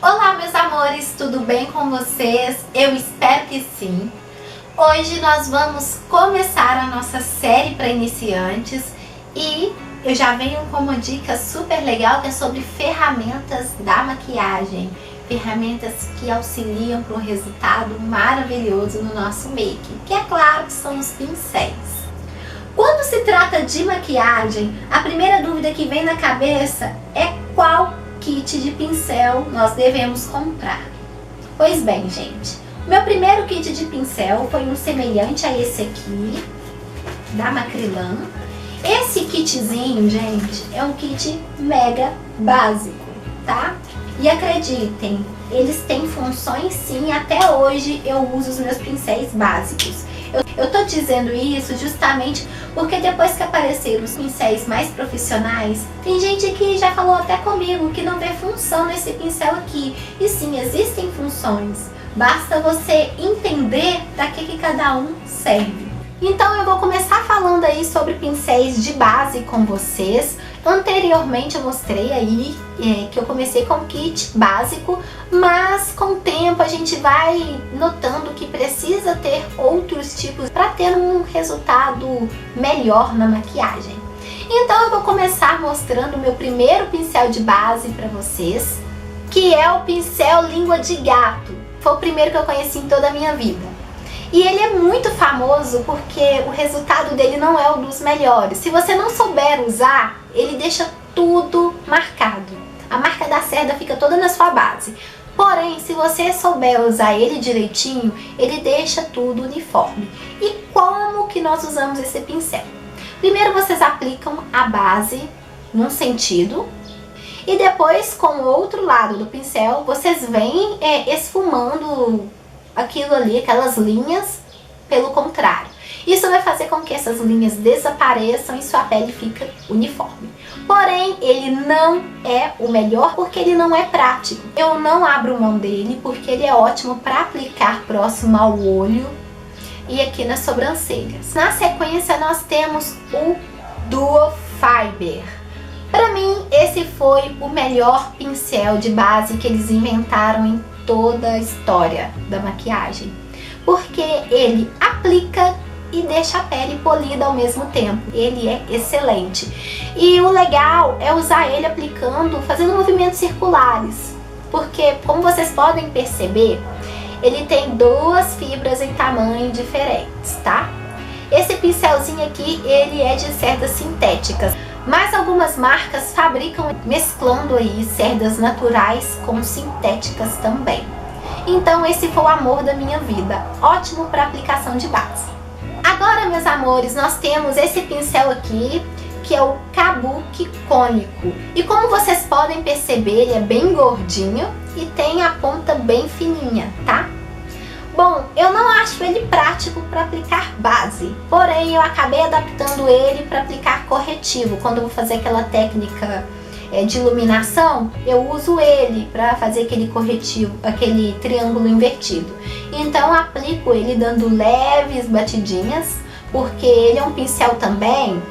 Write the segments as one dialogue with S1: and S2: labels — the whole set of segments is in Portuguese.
S1: Olá, meus amores, tudo bem com vocês? Eu espero que sim. Hoje nós vamos começar a nossa série para iniciantes e eu já venho com uma dica super legal que é sobre ferramentas da maquiagem. Ferramentas que auxiliam para um resultado maravilhoso no nosso make, que é claro que são os pincéis. Quando se trata de maquiagem, a primeira dúvida que vem na cabeça é qual kit de pincel nós devemos comprar. Pois bem, gente, meu primeiro kit de pincel foi um semelhante a esse aqui, da Macrylan. Esse kitzinho, gente, é um kit mega básico, tá? E acreditem, eles têm funções sim, até hoje eu uso os meus pincéis básicos. Eu tô dizendo isso justamente porque depois que apareceram os pincéis mais profissionais, tem gente que já falou até comigo que não vê função nesse pincel aqui. E sim, existem funções, basta você entender para que cada um serve. Então eu vou começar falando aí sobre pincéis de base com vocês. Anteriormente eu mostrei aí que eu comecei com kit básico, mas com o tempo a gente vai notando que precisa ter outros tipos para ter um resultado melhor na maquiagem. Então eu vou começar mostrando o meu primeiro pincel de base para vocês, que é o pincel língua de gato. Foi o primeiro que eu conheci em toda a minha vida. E ele é muito famoso porque o resultado dele não é o dos melhores. Se você não souber usar, ele deixa tudo marcado. A marca da cerda fica toda na sua base. Porém, se você souber usar ele direitinho, ele deixa tudo uniforme. E como que nós usamos esse pincel? Primeiro vocês aplicam a base num sentido e depois com o outro lado do pincel vocês vêm esfumando aquilo ali, aquelas linhas, pelo contrário. Isso vai fazer com que essas linhas desapareçam e sua pele fica uniforme. Porém, ele não é o melhor porque ele não é prático. Eu não abro mão dele porque ele é ótimo para aplicar próximo ao olho e aqui nas sobrancelhas. Na sequência, nós temos o Duo Fiber. Para mim, esse foi o melhor pincel de base que eles inventaram em toda a história da maquiagem, porque ele aplica e deixa a pele polida ao mesmo tempo. Ele é excelente e o legal é usar ele aplicando, fazendo movimentos circulares, porque como vocês podem perceber, ele tem duas fibras em tamanho diferentes, tá? Esse pincelzinho aqui, ele é de cerdas sintéticas, mas algumas marcas fabricam mesclando aí cerdas naturais com sintéticas também. Então esse foi o amor da minha vida, ótimo para aplicação de base. Agora, meus amores, nós temos esse pincel aqui, que é o Kabuki cônico. E como vocês podem perceber, ele é bem gordinho e tem a ponta bem fininha, tá? Bom, eu não acho ele prático para aplicar base, porém eu acabei adaptando ele para aplicar corretivo. Quando eu vou fazer aquela técnica de iluminação, eu uso ele para fazer aquele corretivo, aquele triângulo invertido. Então eu aplico ele dando leves batidinhas, porque ele é um pincel também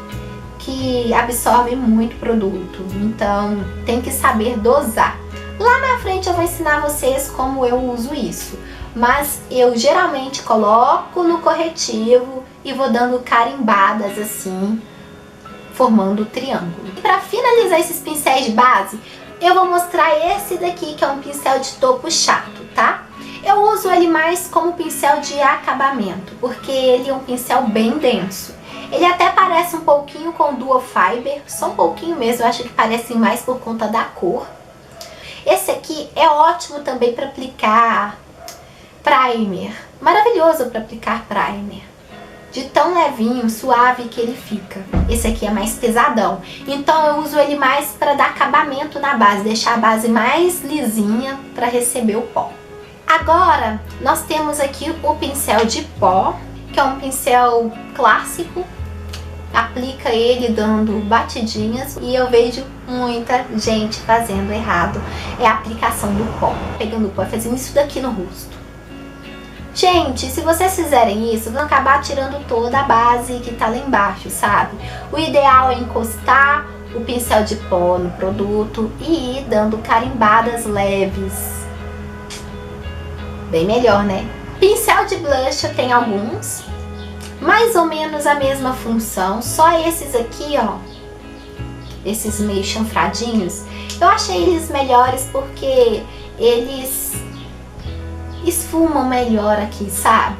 S1: que absorve muito produto, então tem que saber dosar. Lá na frente eu vou ensinar vocês como eu uso isso, mas eu geralmente coloco no corretivo e vou dando carimbadas assim, formando o triângulo. E para finalizar esses pincéis de base, eu vou mostrar esse daqui, que é um pincel de topo chato, tá? Eu uso ele mais como pincel de acabamento, porque ele é um pincel bem denso. Ele até parece um pouquinho com o Duo Fiber, só um pouquinho mesmo, eu acho que parece mais por conta da cor. Esse aqui é ótimo também para aplicar primer, maravilhoso para aplicar primer, de tão levinho, suave que ele fica. Esse aqui é mais pesadão, então eu uso ele mais para dar acabamento na base, deixar a base mais lisinha para receber o pó. Agora nós temos aqui o pincel de pó, que é um pincel clássico. Aplica ele dando batidinhas e eu vejo muita gente fazendo errado. É a aplicação do pó, pegando o pó e fazendo isso daqui no rosto. Gente, se vocês fizerem isso, vão acabar tirando toda a base que tá lá embaixo, sabe? O ideal é encostar o pincel de pó no produto e ir dando carimbadas leves. Bem melhor, né? Pincel de blush eu tenho alguns, mais ou menos a mesma função, só esses aqui, ó, esses meio chanfradinhos, eu achei eles melhores porque eles esfumam melhor aqui, sabe?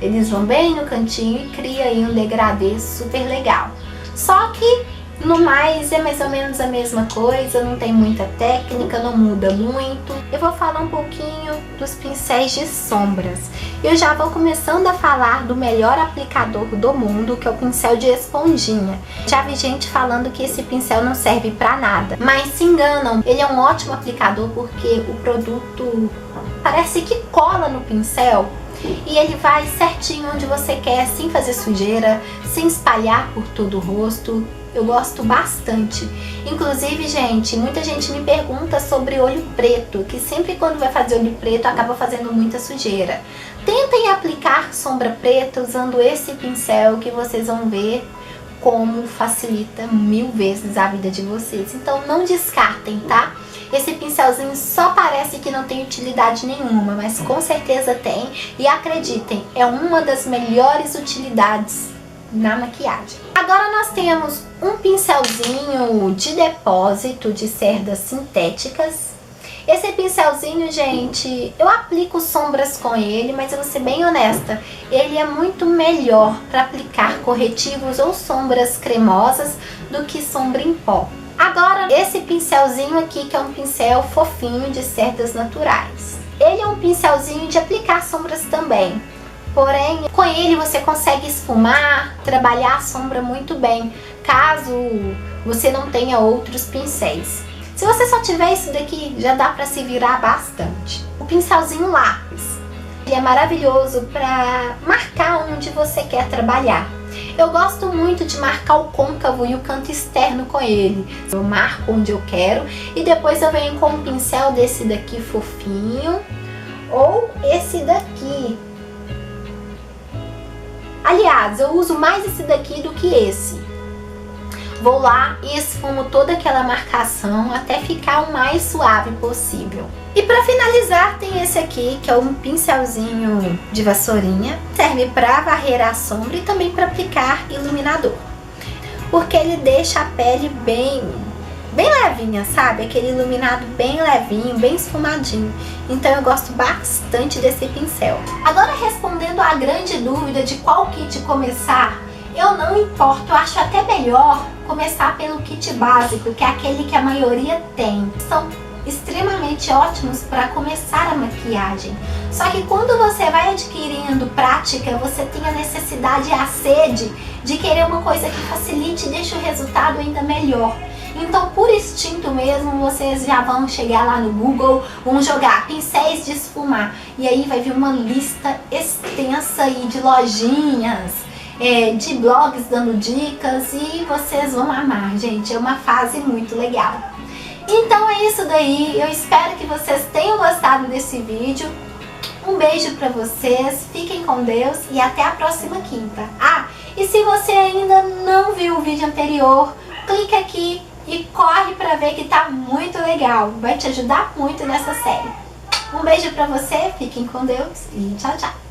S1: Eles vão bem no cantinho e cria aí um degradê super legal. Só que no mais é mais ou menos a mesma coisa, não tem muita técnica, não muda muito. Eu vou falar um pouquinho dos pincéis de sombras. Eu já vou começando a falar do melhor aplicador do mundo, que é o pincel de esponjinha. Já vi gente falando que esse pincel não serve pra nada, mas se enganam. Ele é um ótimo aplicador porque o produto parece que cola no pincel e ele vai certinho onde você quer, sem fazer sujeira, sem espalhar por todo o rosto. Eu gosto bastante. Inclusive, gente, muita gente me pergunta sobre olho preto, que sempre quando vai fazer olho preto acaba fazendo muita sujeira. Tentem aplicar sombra preta usando esse pincel que vocês vão ver como facilita 1000 vezes a vida de vocês. Então não descartem, tá? Esse pincelzinho só parece que não tem utilidade nenhuma, mas com certeza tem. E acreditem, é uma das melhores utilidades na maquiagem. Agora nós temos um pincelzinho de depósito de cerdas sintéticas. Esse pincelzinho, gente, eu aplico sombras com ele, mas eu vou ser bem honesta, ele é muito melhor para aplicar corretivos ou sombras cremosas do que sombra em pó. Agora, esse pincelzinho aqui, que é um pincel fofinho de cerdas naturais. Ele é um pincelzinho de aplicar sombras também. Porém, com ele você consegue esfumar, trabalhar a sombra muito bem, caso você não tenha outros pincéis. Se você só tiver isso daqui, já dá para se virar bastante. O pincelzinho lápis, ele é maravilhoso para marcar onde você quer trabalhar. Eu gosto muito de marcar o côncavo e o canto externo com ele. Eu marco onde eu quero e depois eu venho com um pincel desse daqui fofinho ou esse daqui. Aliás, eu uso mais esse daqui do que esse. Vou lá e esfumo toda aquela marcação até ficar o mais suave possível. E para finalizar tem esse aqui, que é um pincelzinho de vassourinha. Serve para varrer a sombra e também para aplicar iluminador. Porque ele deixa a pele bem levinha, sabe? Aquele iluminado bem levinho, bem esfumadinho. Então eu gosto bastante desse pincel. Agora, respondendo à grande dúvida de qual kit começar, eu não importo, eu acho até melhor começar pelo kit básico, que é aquele que a maioria tem. São extremamente ótimos para começar a maquiagem. Só que quando você vai adquirindo prática, você tem a necessidade e a sede de querer uma coisa que facilite e deixe o resultado ainda melhor. Então, por instinto mesmo, vocês já vão chegar lá no Google, vão jogar pincéis de esfumar. E aí vai vir uma lista extensa aí de lojinhas, de blogs dando dicas, e vocês vão amar, gente. É uma fase muito legal. Então é isso daí. Eu espero que vocês tenham gostado desse vídeo. Um beijo pra vocês, fiquem com Deus e até a próxima quinta. Ah, e se você ainda não viu o vídeo anterior, clique aqui e corre pra ver que tá muito legal. Vai te ajudar muito nessa série. Um beijo pra você, fiquem com Deus e tchau, tchau.